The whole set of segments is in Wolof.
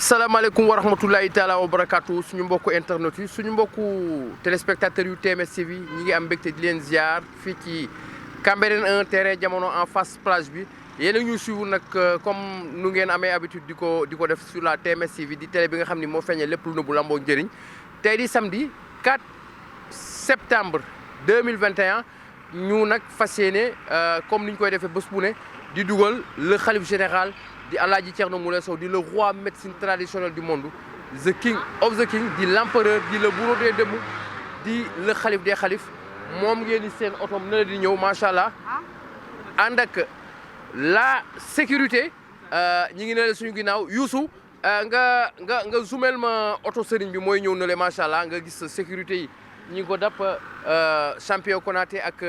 asalaamaaleykum wa rahmatulahi taala wa barakaatu suñu mbokku internet yi suñu mbokku téléspectateurs yu TMS TV ñi ngi am mbégte di leen ziar fii ci Cambérène 1 terrain jamono en face plage bi yéen a ñu suivre nag comme nu ngeen amee habitude di ko def sur la TMS TV di télé bi nga xam ni moo feeñee lépp lu nëbbu lamboo njëriñ tey di samedi 4 septembre 2021 ñu nag fas yéene comme ni ñu koy defee bés bu ne di dugal le khalife général di Alaaji Thierno Moule Sow di le roi médecine traditionnelle du monde the king of the king di l'empereur di le bourreau des dëmm di le xalif des xalif moom ngeen di seen otom na la di ñëw macha allah ànd ak la sécurité ñi ngi ne la suñu ginnaaw Youssou nga zoomel ma oto sëriñ bi mooy ñëw na le macha allah nga gis sécurité yi ñi ngi ko dap champion Konaté ak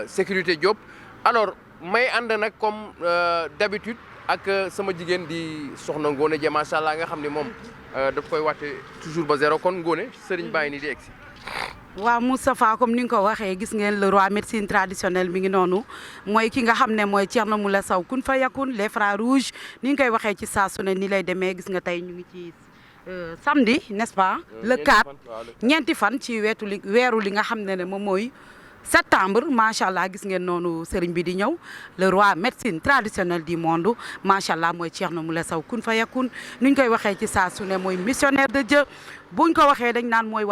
sécurité Diop alors may ànd nag comme d'habitude ak sama jigéen di soxna Ngone Dia macha allah nga xam ne moom daf koy wàtte toujours ba zéro kon Ngone sëriñ bàyyi ni di egsi. waaw Moustapha comme ni nga ko waxee gis ngeen le roi médecine traditionnelle mi ngi noonu mooy ki nga xam ne mooy Thierno Moule Sow kun fa yakun les frères rouges ni nga koy waxee ci saa su ne ni lay demee gis nga tey ñu ngi ci samedi n'est-ce pas. le 4 ñeenti fan ci weeru li nga xam ne moom mooy. septembre macha allah gis ngeen noonu sëriñ bi di ñëw le roi médecine traditionnelle du monde macha allah mooy Thierno Moule Sow kun fa yakun ni ñu koy waxee ci saa su ne mooy missionnaire de Dieu buñ ko waxee dañ naan mooy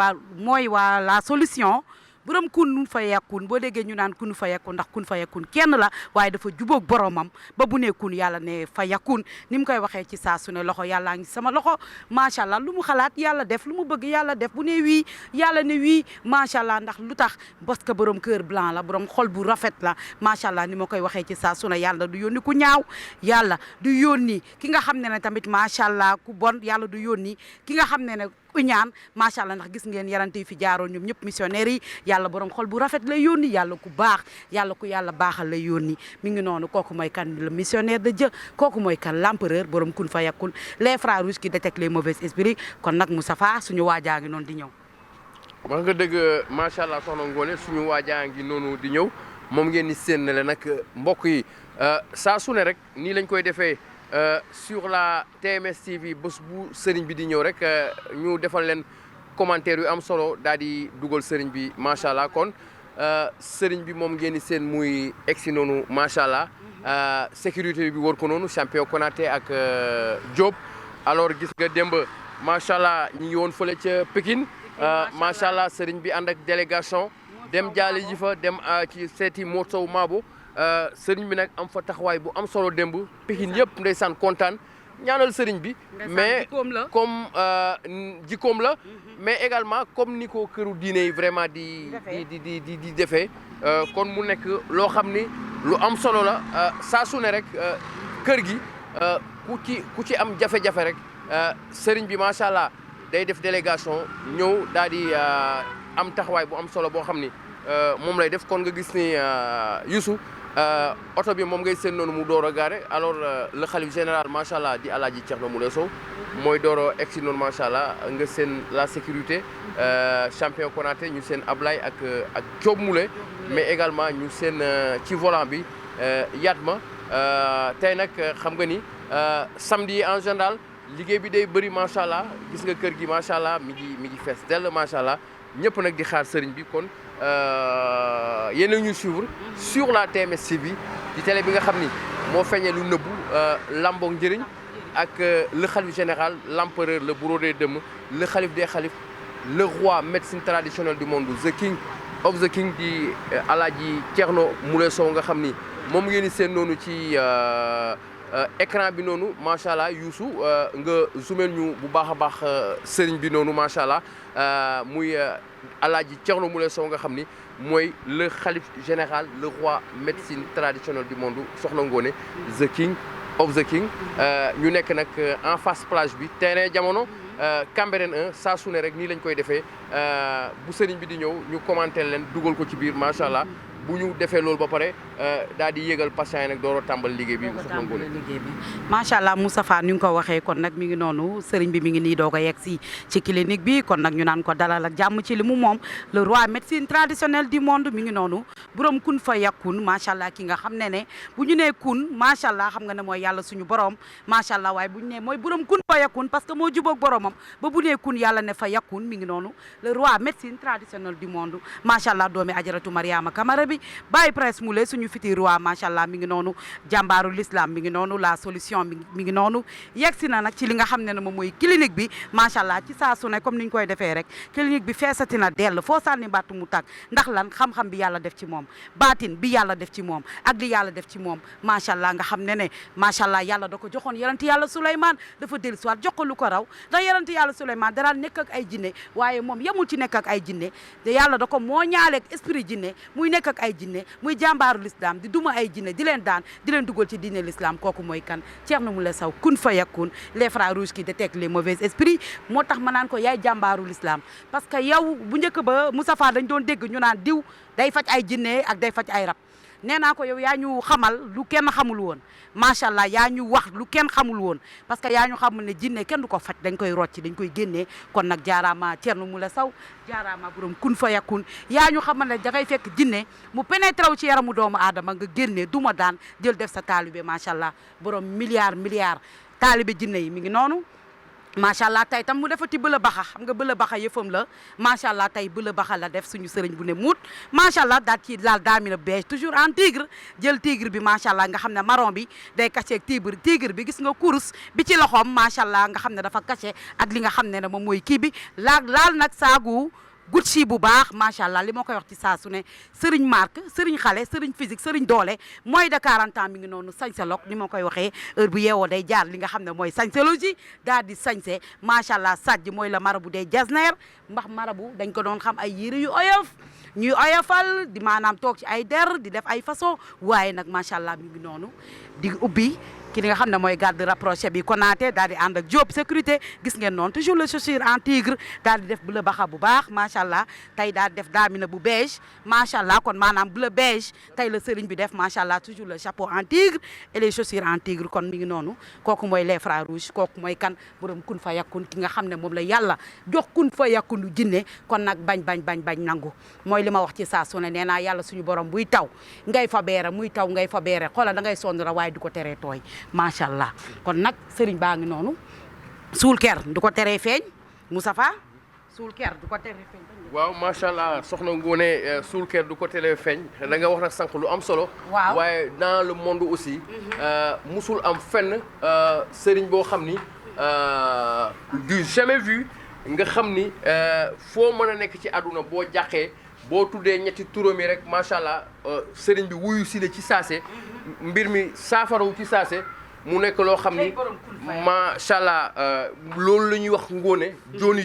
waa la solution borom kun fa yakun boo déggee ñu naan kun fa yakun ndax kun fa yakun kenn la waaye dafa jubóog boromam ba bu ne kun yàlla ne fa yakun ni mu koy waxee ci saa su ne loxo yàllaa ngi sama loxo macha allah lu mu xalaat yàlla def lu mu bëgg yàlla def bu ne wii yàlla ne wii macha allah ndax lu tax parce que borom cœur blanc la borom xol bu rafet la macha allah ni ma koy waxee ci saa su ne yàlla du yónni ku ñaaw yàlla du yónni ki nga xam ne tamit macha allah ku bon yàlla du yónni ki nga xam ne ku ñaan macha allah ndax gis ngeen yarante yi fi jaaroon ñoom ñëpp missionnaires yi yàlla borom xol bu rafet lay yónni yàlla ku baax yàlla ku yàlla baaxal lay yónni mi ngi noonu kooku mooy kan le missionnaire de Dieu kooku mooy kan l'empereur borom kun fa yakun les frères rouges qui détectent les mauvais esprits kon nag Moustapha suñu waajaa ngi noonu di ñëw. wax nga dëgg macha allah soxna Ngone suñu waajaa ngi noonu di ñëw moom ngeen ni seen ne nag mbokk yi saa su ne rek nii lañ koy defee. sur la TMS TV bés bu sëriñ bi di ñëw rek ñu defal leen commentaire yu am solo daal di dugal sëriñ bi macha allah kon sëriñ bi moom ngeen di seen muy egsi noonu macha allah sécurité bi wër ko noonu champion Konaté ak Diop. alors gis nga démb macha allah ñu ngi woon fële ca Pikine macha allah sëriñ bi ànd ak délégation dem jaale ji fa dem ci seeti Mor Sow Mabo. sëriñ bi nag am fa taxawaay bu am solo démb Pikine yëpp ndeysaan kontaan ñaanal sëriñ bi mais comme jikkoom la mais également comme ni ko këru diine yi vraiment di defee kon mu nekk loo xam ni lu am solo la saa su ne rek kër gi ku ci am jafe-jafe rek sëriñ bi macha allah day def délégation ñëw daal di am taxawaay bu am solo boo xam ni moom lay def kon nga gis ni Youssou oto bi moom ngay seen noonu mu door a gaare alors le khalife général macha allah di Alaaji Thierno Moule Sow mooy door a egsi noonu macha allah nga seen la sécurité champion Konaté ñu seen Ablaye ak Diop Moule mais également ñu seen ci volant bi Yatma tey nag xam nga ni samedi en général liggéey bi day bëri macha allah gis nga kër gi macha allah mi ngi fees dell macha allah ñëpp nag di xaar sëriñ bi kon yéen a ñuy suivre sur la TMS TV di télé bi nga xam ni moo feeñee lu nëbbu lamboo njëriñ ak le khalife général l'empereur le bourreau des dëmm le khalife des khalifes le roi médecine traditionnelle du monde the king of the king di Alaaji Thierno Moule Sow nga xam ni moom ngeen di seen noonu ci écran bi noonu macha allah Youssou nga zoomel ñu bu baax a baax sëriñ bi noonu macha allah muy Alaaji Thierno Moule Sow nga xam ni mooy le khalife général le roi médecine traditionnelle du monde soxna Ngone the king of the king ñu nekk nag en face plage bi terrain jamono Cambérène 1 saa su ne rek nii lañ koy defee bu sëriñ bi di ñëw ñu commenter leen dugal ko ci biir macha allah bu ñu defee loolu ba pare daal di yégal patient yi nag door a tàmbali liggéey bi soxna Ngone macha allah Moustapha ni nga ko waxee kon nag mi ngi noonu sëriñ bi mi ngi nii doog a yegg si ci clinique bi kon nag ñu naan ko dalal ak jàmm ci li mu moom le roi médecine traditionnelle du monde mi ngi noonu borom kun fa yakun macha allah ki nga xam ne bu ñu nee kun macha allah xam nga ne mooy yàlla suñu borom macha allah waaye bu ñu nee mooy borom kun fa yakun parce que moo jubóog boromam ba bu nee kun yàlla ne fa yakun mi ngi noonu le roi médecine traditionnelle du monde macha allah doomi ajaratu Mariama Kamara bi Baye Prince Moulé suñu futur roi macha allah mi ngi noonu jàmbaaru l'islam mi ngi noonu la solution mi ngi noonu yegg si na nag ci li nga xam ne moom mooy clinique bi macha allah ci saa su ne comme ni ñu koy defee rek clinique bi feesati na dell foo sànni mbattu mu tàgg ndax lan xam-xam bi yàlla def ci moom baatin bi yàlla def ci moom ak li yàlla def ci moom macha allah nga xam ne macha allah yàlla da ko joxoon yonent yàlla Souleymane dafa dellu si waat jox ko lu ko raw ndax yonent yàlla Souleymane daraan nekk ak ay jinne waaye moom yemul ci nekk ak ay jinne te yàlla da ko moo ñaaleeg esprit jinne muy nekk ak ay jinne muy jàmbaaru l'islam di duma ay jinne di leen daan di leen dugal ci diine l'islam kooku mooy kan Thierno Moule Sow kun fa yakun les frères rouges qui détectent les mauvais esprits moo tax ma naan ko yaay jàmbaaru l'islam parce que yow bu njëkk ba Moustapha dañ doon dégg ñu naan diw day faj ay jinne ak day faj ay rab nee naa ko yow yaa ñu xamal lu kenn xamul woon macha allah yaa ñu wax lu kenn xamul woon parce que yaa ñu xamul ne jinne kenn du ko faj dañ koy rocci dañ koy génnee kon nag jaaraama Thierno Moule Sow jaaraama borom kun fa yakun yaa ñu xamal ne dafay fekk jinne mu pénétré wu ci yaramu doomu aadama nga génnee duma daan jël def sa taalibe macha allah borom milliard taalibe jinne yi mi ngi noonu macha allah tey tam mu defati bëla baxa xam nga bëla baxa yëfam la macha allah tey bëla baxa la def suñu sëriñ bu ne muut macha allah daal ci laal daamina beige toujours en tigre jël tigre bi macha allah nga xam ne marron bi day caché ak tigre bi gis nga course bi ci loxoom macha allah nga xam ne dafa caché ak li nga xam ne moom mooy kii bi laal nag saagu Gucci bu baax macha allah li ma koy wax ci saa su ne sëriñ marque sëriñ xale sëriñ physique sëriñ doole mooy de 40 ans mi ngi noonu sañse lok ni ma koy waxee heure bu yeewoo day jaar li nga xam ne mooy sañselogie daal di sañse macha allah sajj mooy la marabu day jasner mbax marabu dañ ko doon xam ay yére yu oyof ñuy oyofal di maanaam toog ci ay der di def ay façon waaye nag macha allah mi ngi noonu di ubbi ki nga xam ne mooy garde rapproché bi Konaté daal di ànd ak Diop sécurité gis ngeen noonu toujours le chaussure en tigre daal di def bleu baxa bu baax macha allah tey daal di def daamina bu beige macha allah kon maanaam bleu beige tey la sëriñ bi def macha allah toujours le chapeau en tigre et les chaussures en tigre kon mi ngi noonu kooku mooy les frères rouges kooku mooy kan borom kun fa yakun ki nga xam ne moom la yàlla jox kun fa yakun lu jinne kon nag bañ nangu mooy li ma wax ci saa su ne nee naa yàlla suñu borom buy taw ngay fa beere muy taw ngay fa beere xoolal da ngay sonn ra waaye du ko teree tooy macha allah kon nag sëriñ baa ngi noonu suul ker du ko teree feeñ Moustapha suul ker du ko teree feeñ. waaw macha allah soxna Ngoné suul ker du ko teree feeñ da nga wax nag sànq lu am solo. waaw waaye dans le monde aussi. musul am fenn sëriñ boo xam ni du jamais vu nga xam ni foo mën a nekk ci àdduna boo jàqee boo tuddee ñetti turam yi rek macha allah sëriñ bi wuyu si la ci saase. mbir mi saafarawu ci saase mu nekk loo xam ni macha allah loolu la ñuy wax ngóone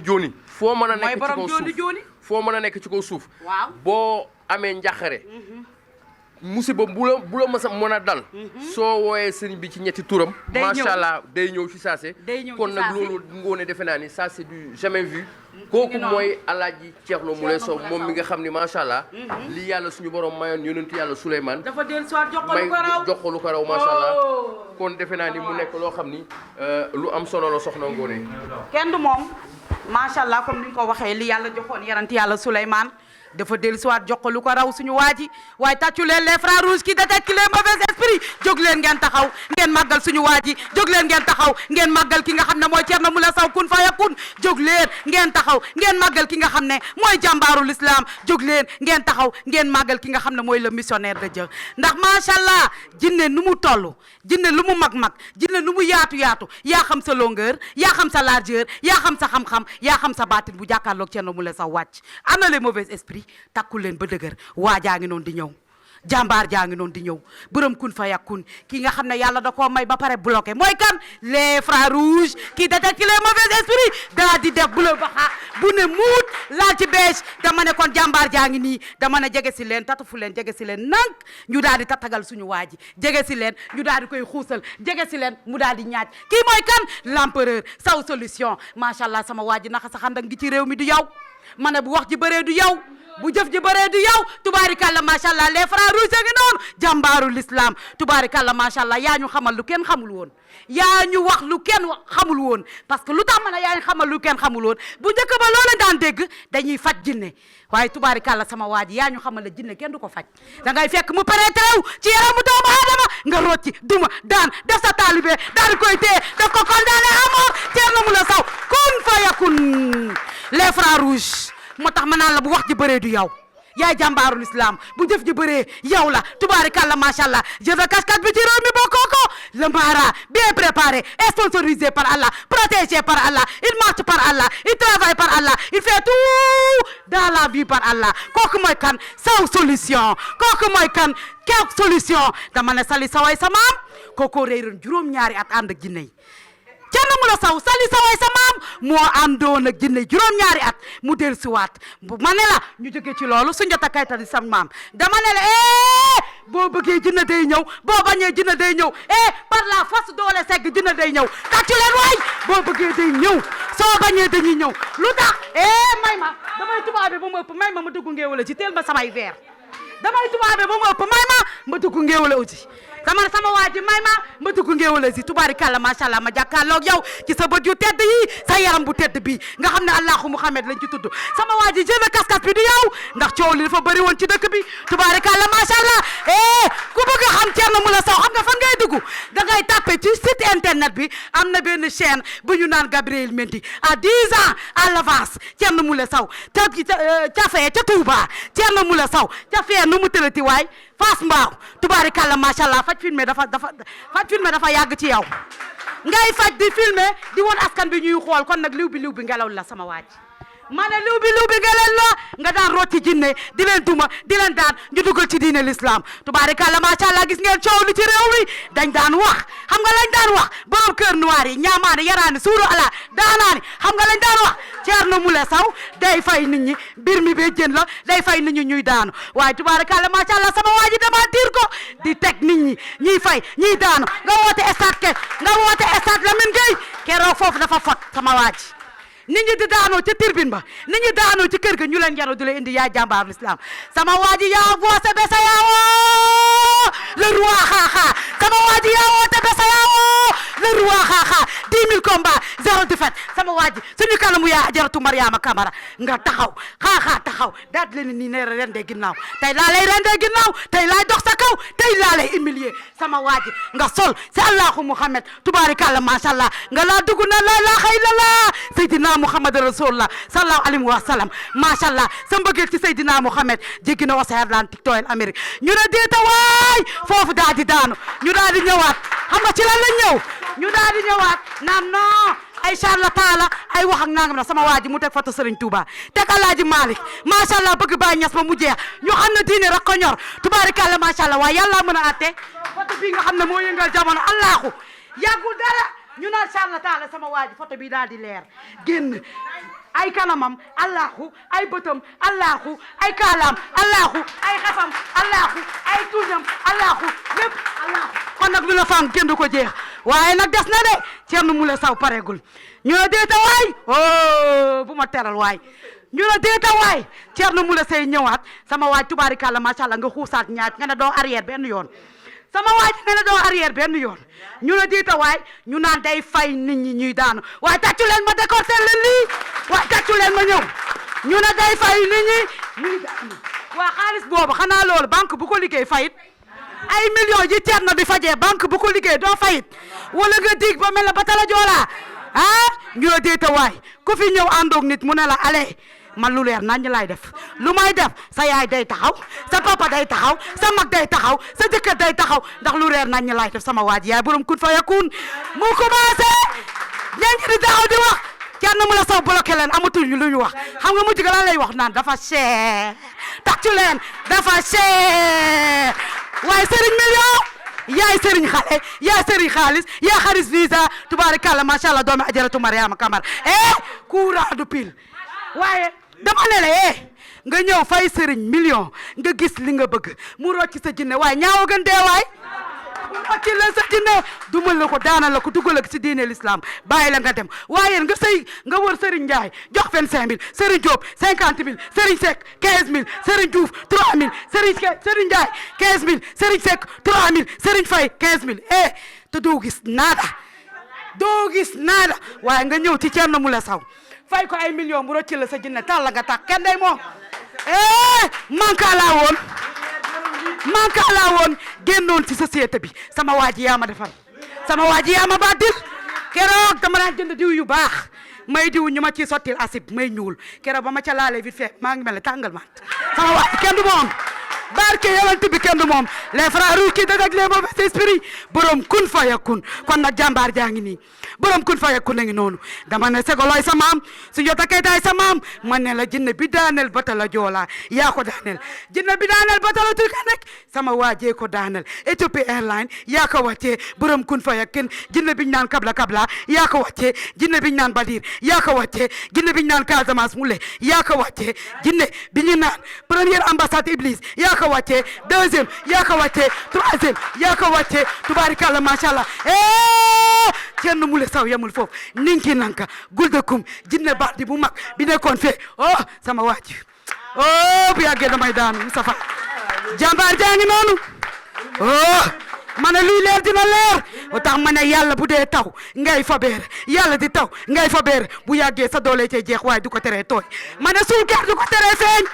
jooni foo mën a nekk ci kaw suuf foo mën a nekk ci kaw suuf boo amee njàqare musiba bu la mës a mën a dal soo wooyee sëriñ bi ci ñetti turam macha allah day ñëw ci saase kon nag loolu ngóone defe naa ni ça c'est du jamais vu kooku mooy alaaji Thierno Moule Sow moom mi nga xam ni macha allah li yàlla suñu borom mayoon yonentu yàlla Souleymane dafa dellu soit jox ko lu ko raw macha allah kon defe naa ni mu nekk loo xam ni lu am solo la soxna Ngoné kenn du moom macha allah comme ni nga ko waxee li yàlla joxoon yonentu yàlla Souleymane dafa dellu si waat jox ko lu ko raw suñu waaji waaye tàccu leen les frères rouges qui détectent les mauvais esprits jóg leen ngeen taxaw ngeen màggal suñu waaji jóg leen ngeen taxaw ngeen màggal ki nga xam ne mooy Thierno Moule Sow kun fa yakun jóg leen ngeen taxaw ngeen màggal ki nga xam ne mooy jàmbaaru l'islam jóg leen ngeen taxaw ngeen màggal ki nga xam ne mooy le missionnaire de Dieu ndax macha allah jinne nu mu toll jinne lu mu mag jinne nu mu yaatu yaa xam sa longueur yaa xam sa largeur yaa xam sa xam-xam yaa xam sa baatin bu jàkkaarloog Thierno Moule Sow wàcc ana les mauvais esprits takkul leen ba dëgër waa jaa ngi noonu di ñëw jàmbaar jaa ngi noonu di ñëw borom kun fa yakun ki nga xam ne yàlla da koo may ba pare bloqué mooy kan les frères rouges qui détectent les mauvais esprits daa di def bleu baxa bu ne muut laal ci beige dama ne kon jàmbaar jaa ngi nii dama ne jege si leen tatafu leen jege si leen nank ñu daal di tatagal suñu waa ji jege si leen ñu daal di koy xuusal jege si leen mu daal di ñaaj kii mooy kan l'empereur Sow solution macha allah sama waa ji naxa sa xandak ngi ci réew mi du yow ma ne bu wax ji bëree du yow bu jëf ji bëree du yow tubaarikàlla macha allah les frères rouges ngi noonu jàmbaaru l'islam tubaarikàlla macha allah yaa ñu xamal lu kenn xamul woon yaa ñu wax lu kenn xamul woon parce que lu tax ma ne yaa ñu xamal lu kenn xamul woon bu njëkk ba loola daan dégg dañuy faj jinne waaye tubaarikàlla sama waa ji yaa ñu xamal la jinne kenn du ko faj da ngay fekk mu pénétré wu ci yaramu doomu aadama nga rocci duma daan def sa taalibe daal di koy téye daf ko condamné à mort Thierno Moule Sow kun fa yakun les frères rouges moo tax ma naan la bu wax ji bëree du yow yaay jàmbaarul islam bu jëf ji bëree yow la tubaarikàlla macha allah jeu de cascade bi ci réew mi bokkoo ko le mara bien préparé et sponsorisé par Allah protégé par Allah il marche par Allah il travaille par Allah il fait tout dans la vie par Allah kooku mooy kan Sow solution kooku mooy kan Kew solution dama ne sali saway sa maam kooku réeroon juróom-ñaari at ànd ak jinne yi Thierno Moule Sow sali saway sa maam moo àndoon ak jinne juróom-ñaari at mu del siwaat ma ne la ñu jóge ci loolu Soundiata Keita di sam maam dama ne la boo bëggee jinne day ñëw boo bañee jinne day ñëw par la force doole segg jinne day ñëw tàccu leen waay boo bëggee day ñëw soo bañee dañuy ñëw lu tax may ma damay tubaabe ba mu ëpp may ma dugg ngeewala ci teel ma samay verre damay tubaabe ba mu ëpp may ma dugg ngeewala aussi sama waa ji may ma dugg ngeewala si tubaarikàlla macha allah ma jàkkaarloog yow ci sa bët yu tedd yi sa yaram bu tedd bi nga xam ne Allahu Muhammad lañ ci tudd sama waa ji jeu de cascade bi du yow ndax coow li dafa bëri woon ci dëkk bi tubaarikàlla macha allah ku bëgg a xam Thierno Moule Sow xam nga fan ngay dugg da ngay tapé ci site internet bi am na benn chaîne bu ñu naan Gabriel Mendy à 10 ans à l'avance Thierno Moule Sow ca fee ca Touba Thierno Moule Sow ca fee nu mu tërati waay Fass Mbao tubaarikàlla macha allah faj filmé dafa yàgg ci yow ngay faj di filmé di woon askan bi ñuy xool kon nag liw bi ngelaw la sama waaj ma ne liw bi ngelaw la nga daan rooti jinne di leen duma di leen daan ñu dugal ci diine l'islam tubaarikàlla macha allah gis ngeen coow li ci réew mi dañ daan wax xam nga lañ daan wax borom kër noir yi ñaamaani yaraani suuru ala daanaani xam nga lañ daan wax Thierno Moule Sow day fay nit ñi mbir mi bee jën la day fay nit ñi ñuy daanu waaye tubaarikàlla macha allah sama waa ji dama tiir ko di teg nit ñi ñuy fay ñuy daanu nga woote stade Lamine Gueye keroog foofu dafa fot sama waa ji nit ñi di daanoo ci turbine ba nit ñi daanoo ci kër ga ñu leen yaro di leen indi yaay jàmbaar l'islam sama waa ji yaa voose be sa yaawoo le roi xaaxaa sama waa ji yaa woote be sa yaawoo le roi xaaxaa 10 000 combats 0 défaite sama waa ji suñu kanamu yaa Ajaratu Mariama Kamara nga taxaw xaaxaa taxaw daal di leen nii ne rendee ginnaaw tey laa lay rendee ginnaaw tey laay dox sa kaw tey laa lay humilier sama waa ji nga sol si Allahu Muhammad tubaarikàlla macha allah nga laa dugg na la ilaha illallah Seydina Muhammad Rasulullah sallallahu alayhi wa sallam macha allah sa mbëggeel ci Seydina Muhammad jéggi na Océan Atlantique tooyal Amérique ñu ne déeta waay foofu daal di daanu ñu daal di ñëwaat xam nga ci lan la ñëw ñu daal di ñëwaat naan non ay charlatan la ay wax ak nangam na sama waa ji mu teg foto Serigne Touba teg Alaaji Malick macha allah bëgg Baay Ñas ba mu jeex ñu xam ne diine rek ko ñor tubaarikàlla macha allah waaye yàlla mën a atte foto bii nga xam ne moo yëngal jamono allahu yàggul dara ñu naan charlatan la sama waa ji foto bi daal di leer génn ay kanamam allahu ay bëtam allahu ay kaalaam allahu ay xefam allahu ay tuujam allahu lépp allahu kon nag lu la fang kenn du ko jeex waaye nag des na de Thierno Moule Sow paregul ñu ne déeta waay bu ma teral waay ñu ne déeta waay Thierno Moule Sow ñëwaat sama waay tubaarikàlla macha allah nga xuusaat ñaat nga ne doo arrière benn yoon sama waay nga ne doo arrière benn yoon ñu ne déeta waay ñu naan day fay nit ñi ñuy daanu waaye tàccu leen ma décorté leen lii waaye tàccu leen ma ñëw ñu ne day fay nit ñi ñuy daanu waa xaalis boobu xanaa loolu banque bu ko liggéey fayit ay millions yi Thierno di fajee banque bu ko liggéey doo fayit wala nga dig ba mel la ba tala joolaa ñu ne déeta waay ku fi ñëw àndoog nit mu ne la allez man lu leer nañ laay def lu may def sa yaay day taxaw sa papa day taxaw sa mag day taxaw sa jëkkër day taxaw ndax lu leer nañ laay def sama waa ji yaay borom kun fa yakun mu commencé ñenn di taxaw di wax Thierno Moule Sow bloqué leen amatuñu lu ñu wax xam nga mujj ga lan lay wax naan dafa cher tàccu leen dafa cher waaye Serigne million yaay Serigne xale yaay Serigne xaalis yaa xaris visa tubaarikàlla macha allah doomi Ajaratu Mariama Kamara courant du pile waaye dama ne la nga ñëw fay Serigne million nga gis li nga bëgg mu rocc sa jinne waaye ñaaw gën dee waay ci la sa jinne duma la ko daana la ko dugal ak si diine l'islam bàyyi la nga dem waaye nga sëy nga wër Serigne Ndiaye jox 25000 Serigne Diop 50000 Serigne Seck 15000 Serigne Diouf 3000 Serigne Ndiaye 15000 Serigne Seck 3000 Serigne Faye 15000 te doo gis naada waaye nga ñëw ci Thierno Moule Sow fay ko ay millions mu rocci la sa jinne tal la nga tax kenn day moom manka laa woon génnoon ci société bi sama waa ji yaa ma defal sama waa ji yaa ma baddil keroog dama daan jënd diw yu baax may diw ñu ma ci sottil asib may ñuul keroog ba ma ca laalee vite fait maa ngi mel ne tàngal ma sama waa ji kenn du moom barke yonent bi kenn du moom les frères rouges qui détectent les mauvais esprits borom kun fa yakun kon nag jàmbaar jaa ngi nii borom kun fa yakun a ngi noonu dama ne segoloy sa maam su jota kaytaay sa maam man ne la jinne bi daaneel bata la joolaa yaa ko daaneel jinne bi daaneel bata la turka nekk sama waajee ko daaneel Ethiopia Airlines yaa ko wàccee borom kun fa yakun jinne biñ naan kabla yaa ko wàccee jinne biñ naan Badir yaa ko wàccee jinne biñ naan Casamance Moulé yaa ko wàccee jinne bi ñu naan première ambassade Iblis yaa ko wàccee deuxième yaa ko wàccee troisième yaa ko wàccee tubaarikàlla macha allah Thierno Moule Sow yemul foofu ninki nanka guldekum jinne baldi bu mag bi nekkoon fee sama waaj bu yàggee damay daanu Moustapha jàmbaar jaa ngi noonu ma ne luy leer dina leer o tax ma ne yàlla bu dee taw ngay fa beere yàlla di taw ngay fa beere bu yàggee sa doole cay jeex waaye du ko teree tooy ma ne suul ker du ko teree feeñ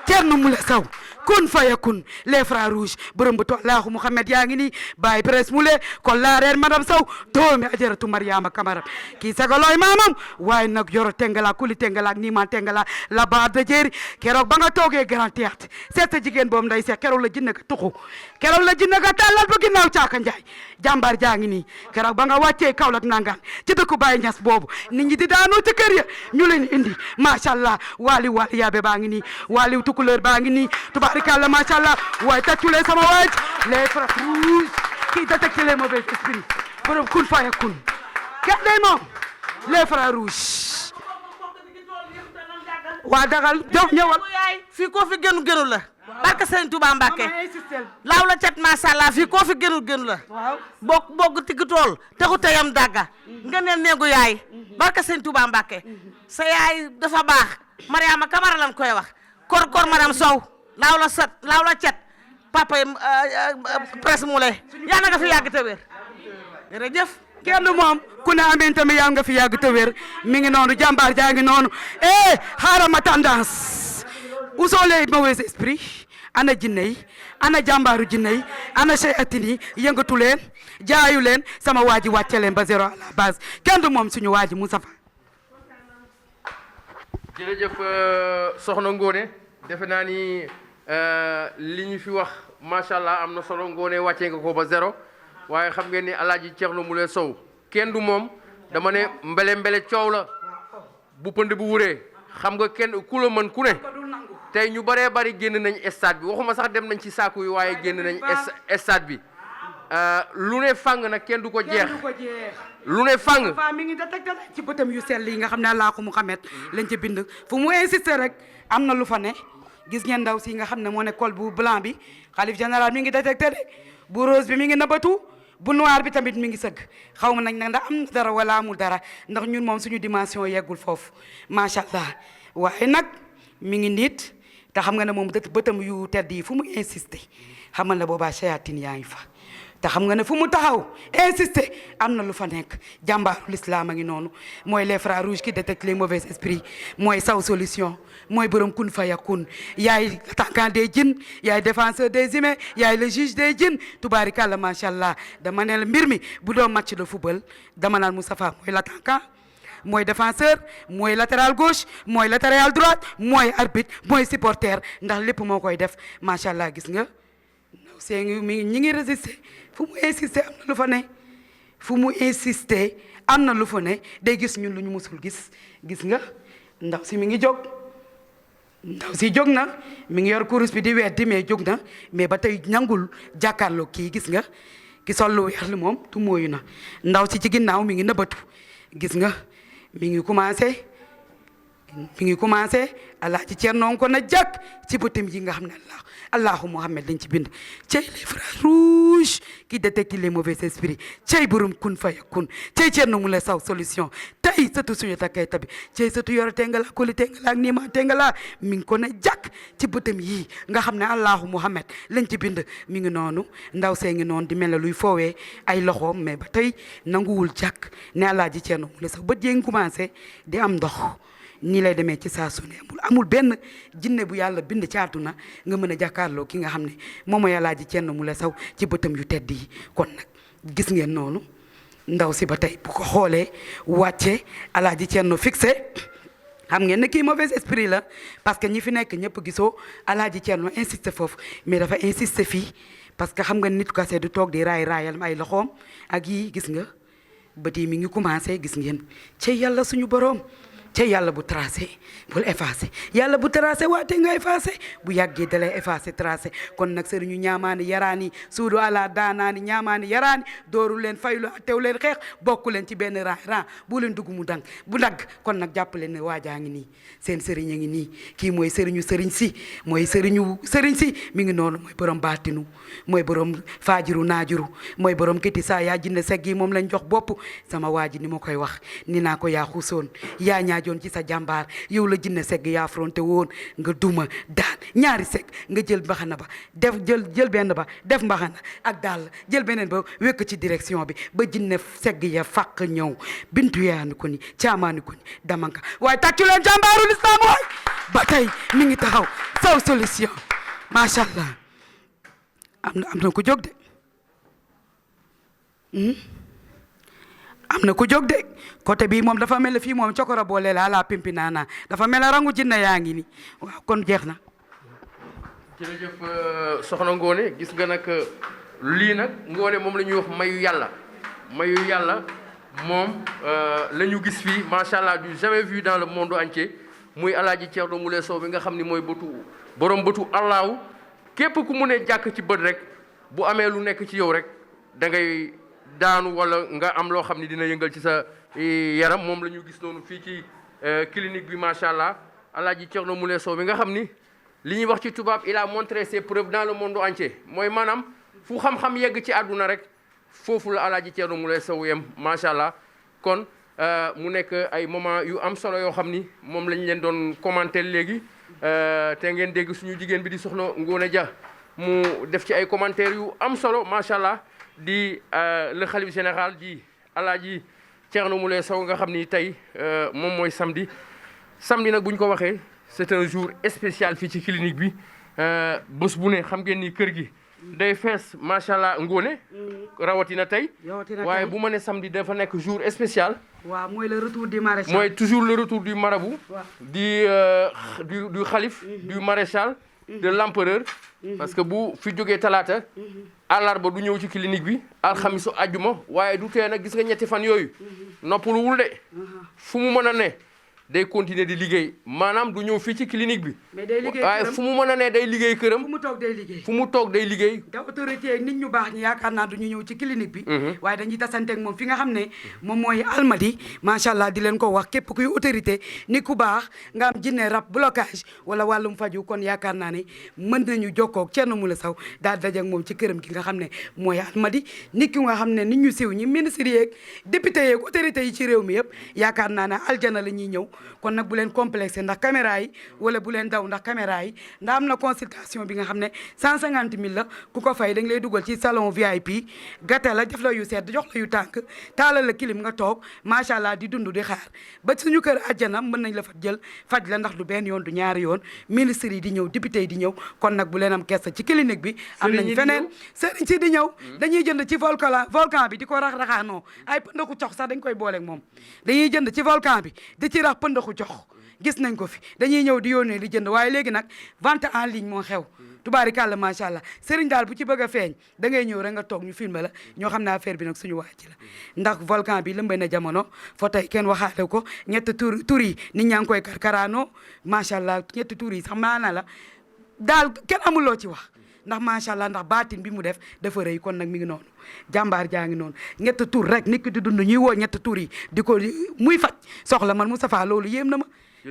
Thierno Moule Sow kun fayakun les frères rouges borom bu tollaaxu Mouhamed yaa ngi nii Baye Presse Moulé kon laa reer madame Sow doomi ajaratu Mariama Kamara kii sagaloy maamam waaye nag yoro tengala kuli tengala ak niiman tengala la baar de jéeri keroog ba nga toogee Grand Théâtre seet sa jigéen boobu nday seex keroog la jinne ka tuxu keroog la jinne ka tàllal ba ginnaaw caaka njaay jàmbaar jaa ngi nii keroog ba nga wàccee Kaolack nangaan ci dëkku Baye Niass boobu nit ñi di daanoo ci kër ya ñu leen indi macha allah waali yaabe baa ngi nii waali tukuleur baa ngi nii tubaarikàlla macha allah waaye tàcculee sama waaj les frères rouges qui détectent les mauvais esprits borom kun faya kun kenn day moom les frères rouges waa dagal jox ñëwal fii koo fi gënu la barke Sëriñ Tuubaa Mbàkke laaw la cat macha allah fii koo fi gënu la bokk tigi tool taxu teyam dagga nga ne neegu yaay barke Sëriñ Tuubaa Mbàkke sa yaay dafa baax Mariama Kamara lan koy wax kor madame Sow laaw la cat papa Presse Moulé yaa na nga fi yàgg te wér jërëjëf kenn moom ku ne ameen tamit yaa nga fi yàgg te wér mi ngi noonu jàmbaar jaa ngi noonu xaaral ma tendance où sont les mauvais esprits ana jinne yi ana jàmbaaru jinne yi ana seytaane yi yëngatu leen jaayu leen sama waa ji wàcce leen ba zéro à la base kenn du moom suñu waa ji Moustapha jërëjëf soxna Ngone defe naa ni li ñu fi wax macha allah am na solo Ngone wàccee nga ko ba zéro waaye xam ngeen ni alaaji Thierno Moule Sow kenn du moom dama ne mbele coow la bu pënd bu wuree xam nga kenn ku la mën ku ne tey ñu bëree bëri génn nañ stade bi waxuma sax dem nañ ci saaku yi waaye génn nañ stade bi lu ne fang nag kenn du ko jeex lu ne fang mi ngi détecté ci bëtam yu sell yi nga xam ne Allah ko Muhammad lañ ci bind fu mu insister rek am na lu fa ne gis ngeen ndaw si nga xam ne moo ne col bu blanc bi xalif général mi ngi détecté de bu rose bi mi ngi nëbbatu bu noir bi tamit mi ngi sëgg xaw ma nañ nag ndax am na dara wala amul dara ndax ñun moom suñu dimension yeggul foofu macha allah waaye nag mi ngi nit te xam nga ne moom bëtam yu tedd yi fu mu insister xamal na boobaa shayatin yaa ngi fa te xam nga ne fu mu taxaw insister am na lu fa nekk jàmbaaru l'islam a ngi noonu mooy les frères rouges qui détectent les mauvais esprits mooy saw solution mooy borom kun fa yakun yaay attaquant des djinns yaay défenseur des humains yaay le juge des djinns tubaarikàlla macha allah dama ne la mbir mi bu doon match de football dama naan Moustapha mooy l'attaquant mooy défenseur mooy latéral gauche mooy latéral droite mooy arbitre mooy supporter ndax lépp moo koy def macha allah gis nga ndaw see ñi ngi résister fu mu insister am na lu fa ne fu mu insister am na lu fa ne day gis ñun lu ñu musul gis nga ndaw si mi ngi jóg ndaw si jóg na mi ngi yor kurus bi di weddi mais jóg na mais ba tey ñangul jàkkaarloo kii gis nga ki sol lu weex li moom tu mooyu na ndaw si ci ginnaaw mi ngi nëbbatu gis nga mi ngi commencé alaaji Thierno ko na jàkk ci bëtam yi nga xam ne Allahu Muhammad lañ ci bind cey les frères rouges qui détectent les mauvais esprits cey borom kun fayakun cey Thierno Moule Sow solution tey sëtu suñu takkay tabi cey sëtu yoro tengala koli tengala ak niima tengala mi ngi ko ne jàkk ci bëtam yii nga xam ne Allahu Muhammad lañ ci bind mi ngi noonu ndaw see ngi noonu di mel ne luy foowee ay loxoom mais ba tey nanguwul jàkk ne Alaaji Thierno Moule Sow bët yee ngi commencé di am ndox nii lay demee ci saa su ne amul benn jinne bu yàlla bind ci àdduna nga mën a jàkkaarloo ki nga xam ne moom mooy Alaaji Thierno Moule Sow ci bëtam yu tedd yi kon nag gis ngeen noonu ndaw si ba tey bu ko xoolee wàcce Alaaji Thierno fixé xam ngeen ne kii mauvais esprit la parce que ñi fi nekk ñëpp gisoo Alaaji Thierno insisté foofu mais dafa insisté fii parce que xam nga nit kase du toog di raayal ay loxoom ak yii gis nga bët yi mi ngi commencé gis ngeen ci yàlla suñu boroom te yàlla bu tracé bul effacé yàlla bu tracé waate nga effacé bu yàggee dalay effacé tracé kon nag sëriñu ñaamaani yaraani suudu ala daanaani ñaamaani yaraani dooru leen faylu teew leen xeex bokku leen ci benn ran bu leen dugg mu dang bu dagg kon nag jàpp leen ne waajaa ngi nii seen sëriñ a ngi nii kii mooy sëriñu sëriñ si mooy sëriñu sëriñ si mi ngi noonu mooy borom baatinu mooy borom faajiru naajuru mooy borom kiti saa yaa jinne segg yi moom lañ jox bopp sama waa ji ni ma koy wax ni naa ko yaa xuusoon yaa ñaajoon ci sa jàmbaar yow la jinne segg yaa affronté woon nga duma daan ñaari segg nga jël mbaxana ba def jël benn ba def mbaxana ak daal jël beneen ba wekk ci direction bi ba jinne segg ya fàq ñëw bintu yaani ko ni caamaani ko ni damanka waaye tàccu leen jàmbaarul islam waay ba tey mi ngi taxaw Sow solution macha allah am na ko jóg de am na ku jóg de côté bii moom dafa mel ne fii moom cokora boole la pimpi naana dafa mel ne rangu jinne yaa ngi ni waaw kon jeex na. jërëjëf soxna Ngoné gis nga nag lii nag Ngoné moom la ñuy wax mayu yàlla moom la ñu gis fii macha allah du jamais vu dans le monde entier muy Alaaji Thierno Moule Sow bi nga xam ni mooy borom bëtu Allahu képp ku mu ne jàkk ci bët rek bu amee lu nekk ci yow rek da ngay daanu wala nga am loo xam ni dina yëngal ci sa yaram moom la ñu gis noonu fii ci clinique bi macha allah Alaaji Thierno Moule Sow bi nga xam ni li ñuy wax ci tubaab il a montré ses preuves dans le monde entier mooy maanaam fu xam-xam yegg ci àdduna rek foofu la Alaaji Thierno Moule Sow yem macha allah kon mu nekk ay moment yu am solo yoo xam ni moom lañ leen doon commenter léegi te ngeen dégg suñu jigéen bi di soxna Ngoné Dia mu def ci ay commentaires yu am solo macha allah di le khalife général di Alaaji Thierno Moule Sow nga xam ni tey moom mooy samedi nag bu ñu ko waxee c'est un jour spécial fii ci clinique bi bés bu ne xam ngeen ni kër gi day fees macha allah Ngoné rawatina tey waaye bu ma ne samedi dafa nekk jour spécial. waaw mooy le retour du maréchal. mooy toujours le retour du marabout. du xalif. du maréchal. de l'empereur. parce que bu fi jógee talaata. àllarba du ñëw ci clinique bi. alxamisu àjjuma waaye du tee nag gis nga ñetti fan yooyu. noppaluwul de. fu mu mën a ne. day continuer di liggéey maanaam du ñëw fii ci clinique bi. mais day liggéey waaye këram fu mu mën a ne day liggéey këram. fu mu toog day liggéey. fu mu toog day liggéey. te autorité ak nit ñu baax ñi yaakaar naa du ñu ñëw ci clinique bi. waaye dañuy tasanteeg moom fi nga xam ne moom mooy almadi macha allah di leen ko wax képp kuy autorité ni ku baax nga am jinne rab blocage wala wàllum faju kon yaakaar naa ne mën nañu jokkoo ak Thierno Moule Sow daal daje ak moom ci këram gi nga xam ne mooy almadi nit ki nga xam ne nit ñu siw ñi ministre yeeg député yeeg autorité yi ci réew mi yëpp yaakaar naa ne aljana la ñuy ñëw kon nag bu leen complexé ndax caméra yi wala bu leen daw ndax caméra yi ndax am na consultation bi nga xam ne 150 000 la ku ko fay dañ lay dugal ci salon VIP gàtte la def la yu sedd jox la yu tànk taalal la kilim nga toog macha allah di dund di xaar ba suñu kër àjjana mën nañ la fa jël faj la ndax du benn yoon du ñaari yoon ministre yi di ñëw député yi di ñëw kon nag bu leen am kersa ci clinique bi am nañ feneen sëriñ si di ñëw dañuy jënd ci volcan bi di ko rax-raxaanoo ay pëndaxu cox sax dañ koy booleeg moom dañuy jënd ci volcan bi di ci rax pëndaxu cox gis nañ ko fi dañuy ñëw di yónnee di jënd waaye léegi nag vente en ligne moo xew tubaarikàlla macha allah sëriñ daal bu ci bëgg a feeñ da ngay ñëw rek nga toog ñu filmer la ñoo xam ne affaire bi nag suñu waa ci la ndax volcan bi lëmbay na jamono fa tey kenn waxaale ko ñetti tur yi nit ñaa ngi koy karkaraanoo macha allah ñetti tur yi sax maana la daal kenn amuloo ci wax ndax macha allah ndax baatin bi mu def dafa rëy kon nag mi ngi noonu jàmbaar jaa ngi noonu ñetti tur rek nit ki di dund ñuy woo ñetti tur yi di ko muy faj soxla man Moustapha loolu yéem na ma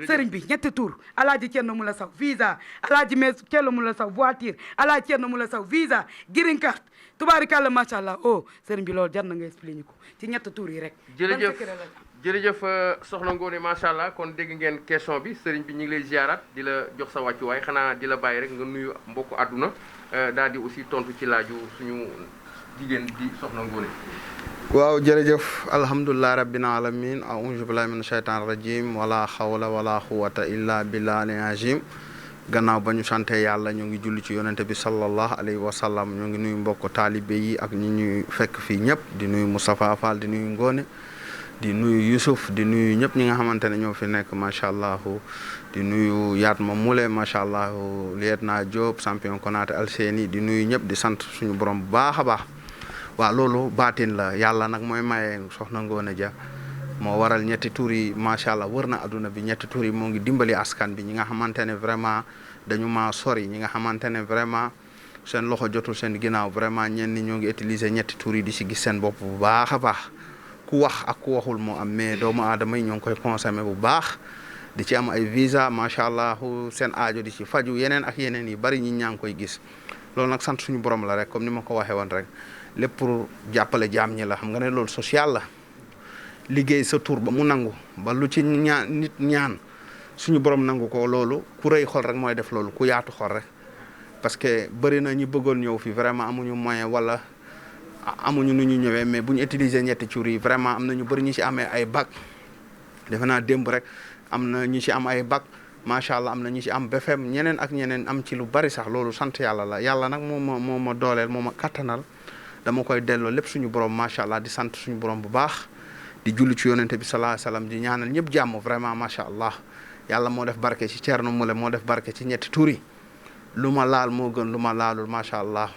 sëriñ bi ñetti tour alaaji Thierno Moule Sow visa alaaji mes Thierno Moule Sow voiture alaaji Thierno Moule Sow visa green card tubaarikàlla macha allah sëriñ bi loolu jar na nga expliqué ko ci ñetti tour yi rek. jërëjëf soxna Ngoné macha allah kon dégg ngeen question bi sëriñ bi ñu ngi lay ziaraat di la jox sa wàccuwaay xanaa di la bàyyi rek nga nuyu mbokku àdduna daal di aussi tontu ci laaju suñu jigéen di soxna Ngoné. waaw jërëjëf alhamdulilah rabbil alamin a'uuzu billahi min shaytaan rajim wala xawla wala quwwata illa billahi azim gannaaw ba ñu sante yàlla ñu ngi julli ci yonente bi sallallahu alayhi wa sallam ñu ngi nuyu mbokk taalibe yi ak ñi ñuy fekk fii ñëpp di nuyu Moustapha Fall di nuyu Ngoné di nuyu Youssouf di nuyu ñëpp ñi nga xamante ne ñoo fi nekk macha allah di nuyu Yatma Moule macha allah Lieutenant Diop champion Konaté Alseni di nuyu ñëpp di sant suñu borom bu baax a baax. waaw loolu baatin la yàlla nag mooy maye soxna Ngoné Dia moo waral ñetti tur yi macha allah wër na adduna bi ñetti tur yi moo ngi dimbali askan bi ñi nga xamante ne vraiment dañu maa sori ñi nga xamante ne vraiment seen loxo jotul seen ginnaaw vraiment ñenn ñi ñoo ngi utiliser ñetti tur yi di si gis seen bopp bu baax a baax ku wax ak ku waxul moo am mais doomu aadama yi ñoo ngi koy consommer bu baax di ci am ay visa macha allah seen aajo di ci faju yeneen ak yeneen yi bari ñi ñaa ngi koy gis loolu nag sant suñu borom la rek comme ni ma ko waxee woon rek. lépp pour jàppale jaam ñi la xam nga ne loolu social la liggéey sa tur ba mu nangu ba lu ci nit ñaan suñu borom nangu ko loolu ku rëy xol rek mooy def loolu ku yaatu xol rek parce que bëri na ñi bëggoon ñëw fi vraiment amuñu moyen wala amuñu nu ñu ñëwee mais bu ñu utiliser ñetti tur yi vraiment am na ñu bëri ñu ci amee ay bac defe naa démb rek am na ñu ci am ay bac macha allah am na ñu ci am BFEM ñeneen ak ñeneen am ci lu bari sax loolu sant yàlla la yàlla nag moo ma dooleel moo ma kattanal. dama koy delloo lépp suñu borom macha allah di sant suñu borom bu baax di julli ci yonente bi sallallahu alayhi wasallam di ñaanal ñëpp jàmm vraiment macha allah yàlla moo def barke ci Thierno Moule moo def barke ci ñetti tur yi lu ma laal moo gën lu ma laalul macha allah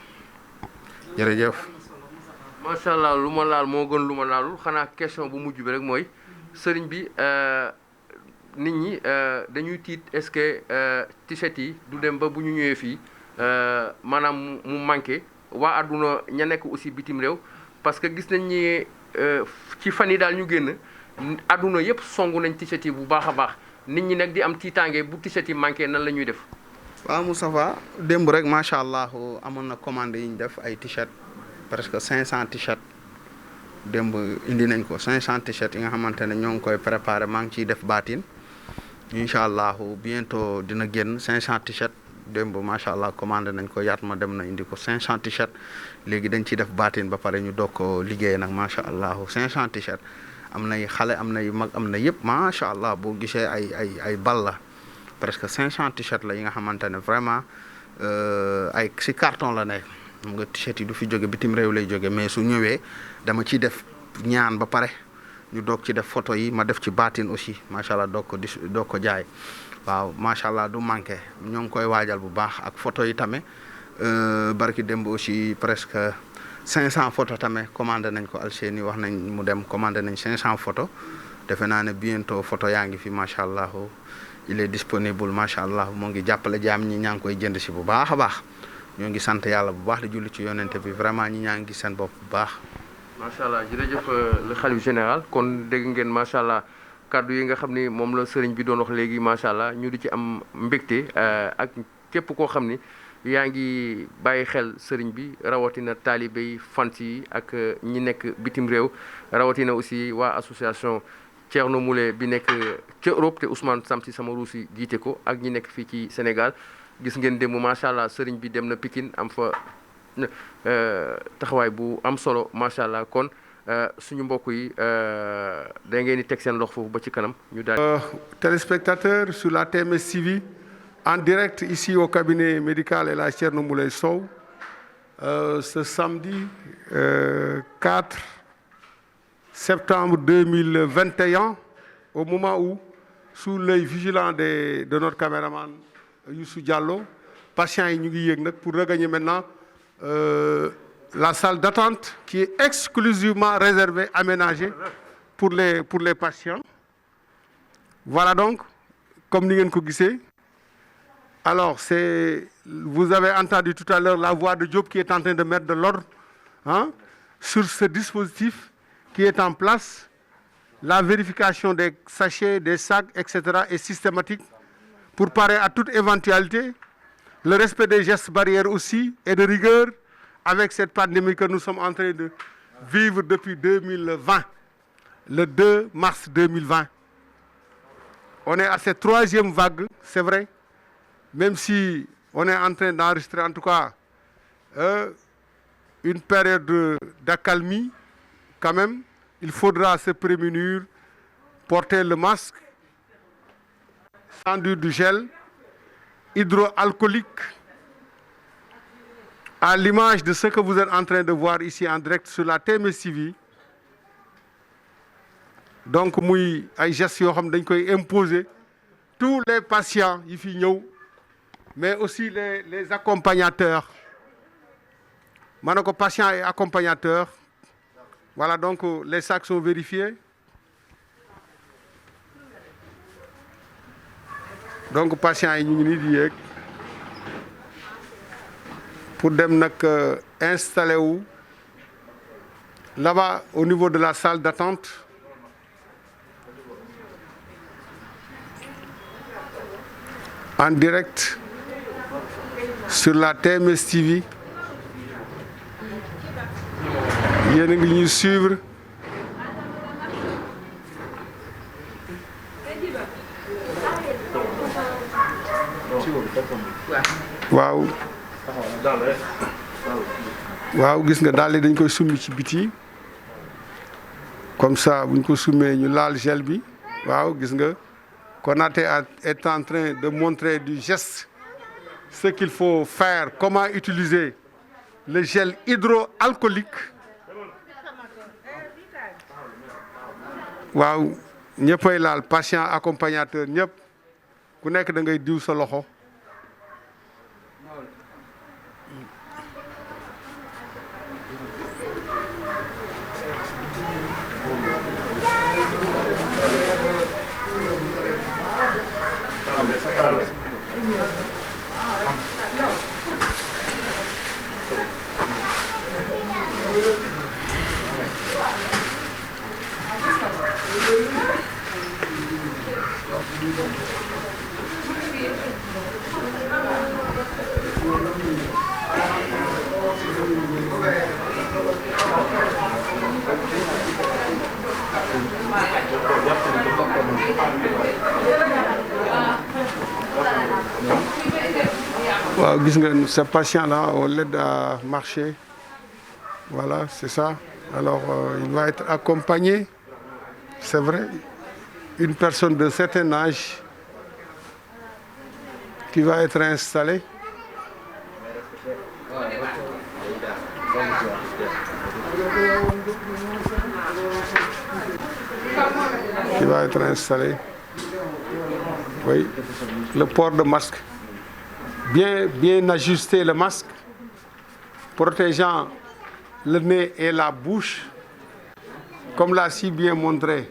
jërëjëf. macha allah lu ma laal moo gën lu ma laalul xanaa question bu mujj bi rek mooy sëriñ bi nit ñi dañuy tiit est-ce que t-shirt yi du dem ba bu ñu ñëwee fii maanaam mu manqué. waa àdduna ña nekk aussi bitim réew parce que gis nañ ni ci fan yi daal ñu génn àdduna yëpp songu nañ t-shirt yi bu baax a baax nit ñi nag di am tiitaange bu t-shirt yi manqué nan la ñuy def. waaw Moustapha démb rek macha allah amoon na commande yi ñu def ay t-shirt presque 500 t-shirt démb indi nañ ko 500 t-shirt yi nga xamante ne ñoo ngi koy préparé maa ngi ciy def baatin incha allah bientôt dina génn 500 t-shirt. démb macha allah commandé nañ ko Yatma dem na indi ko 500 t-shirt léegi dañ ciy def baatin ba pare ñu doog ko liggéey nag macha allah 500 t-shirt am nay xale am nay mag am na yëpp macha allah boo gisee ay bal la presque 500 t-shirt la yi nga xamante ne vraiment ay si carton la nekk xam nga t-shirt yi du fi jóge bitim réew lay jóge mais su ñëwee dama ciy def ñaan ba pare ñu doog ci def photo yi ma def ci baatin aussi macha allah doog ko jaay. waaw macha allah du manqué ñoo ngi koy waajal bu baax ak photo yi tamit barki démb aussi presque 500 photo tamit commandé nañ ko Alseni wax nañ mu dem commandé nañ 500 photo defe naa ne bientôt photo yaa ngi fi macha allah il est disponible macha allah moo ngi jàppale jaam ñi ñaa ngi koy jënd si bu baax a baax ñoo ngi sant yàlla bu baax di julli ci yonente bi vraiment ñi ñaa ngi gis seen bopp bu baax. macha allah jërëjëf le khalife général kon dégg ngeen macha allah. kaddu yi nga xam ni moom la sëriñ bi doon wax léegi macha allah ñu di ci am mbégte ak képp koo xam ni yaa ngi bàyyi xel sëriñ bi rawatina taalibe yi fans yi ak ñi nekk bitim réew rawatina aussi waa association Thierno Moule bi nekk ca Europe te Ousmane Samsi sama ruusi jiite ko ak ñi nekk fii ci Sénégal gis ngeen démb macha allah sëriñ bi dem na Pikine am fa taxawaay bu am solo macha allah kon. suñu mbokk yi da ngeen di teg seen loxo foofu ba ci kanam ñu daal. Téléspectateurs sur la TMS TV en direct ici au cabinet médical El Hadj Thierno Moule Sow ce samedi 4 septembre 2021 au moment où sous l'œil vigilant de notre caméraman Youssou Diallo patients yi ñu ngi yéeg nag pour regagner maintenant la salle d'attente qui est exclusivement réservée, aménagée pour les patients. Voilà donc, comme ni ngeen ko gisee. Alors, vous avez entendu tout à l'heure la voix de Diop qui est en train de mettre de l'ordre sur ce dispositif qui est en place la vérification des sachets, des sacs, etc. est systématique pour parer à toute éventualité. Le respect des gestes barrières aussi et de rigueur avec cette pandémie que nous sommes en train de vivre depuis 2020, le 2 mars 2020. On est à cette troisième vague, c'est vrai, même si on est en train d'enregistrer en tout cas une période d'accalmie, quand même, il faudra se prémunir, porter le masque, sentir du gel hydroalcoolique, à l'image de ce que vous êtes en train de voir ici en direct sur la TMS TV. Donc muy ay gestes yoo xam dañ koy imposer tous les patients yi fi ñëw, mais aussi les accompagnateurs. Ma ne ko patients et accompagnateurs. Voilà, donc les sacs sont vérifiés. Donc patients yi ñu ngi nii di yéeg pour dem nag installer wu là-bas au niveau de la salle d'attente. En direct sur la TMS TV. Yéen a ngi ñuy suivre. waaw waaw gis nga daal dañ koy summi ci biti comme ça buñ ko summee ñu laal gel bi waaw gis nga Konaté est en train de montrer du geste ce qu'il faut faire, comment utiliser le gel hydroalcoolique. waaw ñëppay laal patient accompagnateur ñëpp ku nekk da ngay diw sa loxo. waaw gis nga ce patient là on l'aide à marcher, voilà c'est ça. Alors il va être accompagné, c'est vrai, une personne de certain âge qui va être installée. Qui va être installé. Oui, le port de masque. Bien ajuster le masque, protégeant le nez et la bouche, comme l'a si bien montré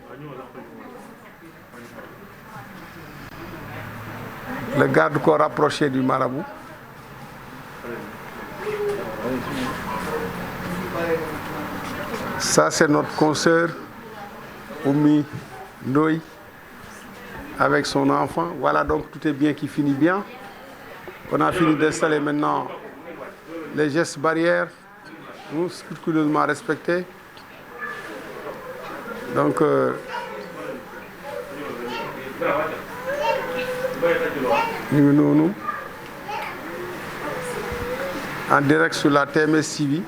le garde-corps rapproché du marabout. Ça, c'est notre consoeur Oumi Ndoye avec son enfant. Voilà, donc tout est bien qui finit bien. On a fini d'installer maintenant les gestes barrières, scrupuleusement respectés. Donc, nous, en direct sur la TMS TV.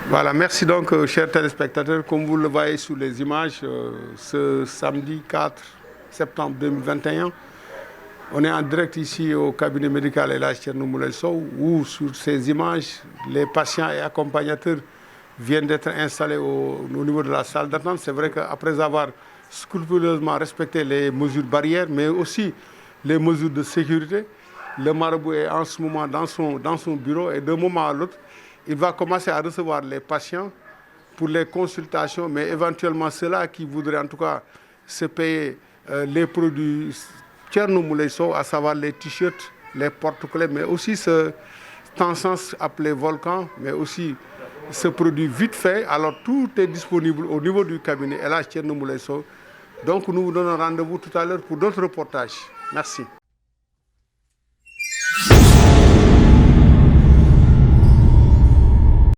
Voilà, merci donc, chers téléspectateurs. Comme vous le voyez sur les images, ce samedi 4 septembre 2021, on est en direct ici au cabinet médical El Hadj Thierno Moulay Sow, où sur ces images, les patients et accompagnateurs viennent d'être installés au niveau de la salle d'attente. C'est vrai qu'après avoir scrupuleusement respecté les mesures barrières, mais aussi les mesures de sécurité, Le marabout est en ce moment dans son bureau et d'un moment à l'autre, il va commencer à recevoir les patients pour les consultations, mais éventuellement ceux-là qui voudraient en tout cas se payer les produits Thierno Moulay Sow, à savoir les t-shirts, les porte-clés, mais aussi ce encens appelé Volcan, mais aussi ce produit vite fait. Alors tout est disponible au niveau du cabinet El Hadj Thierno Moulay Sow. Donc nous vous donnons rendez-vous tout à l'heure pour d'autres reportages. Merci.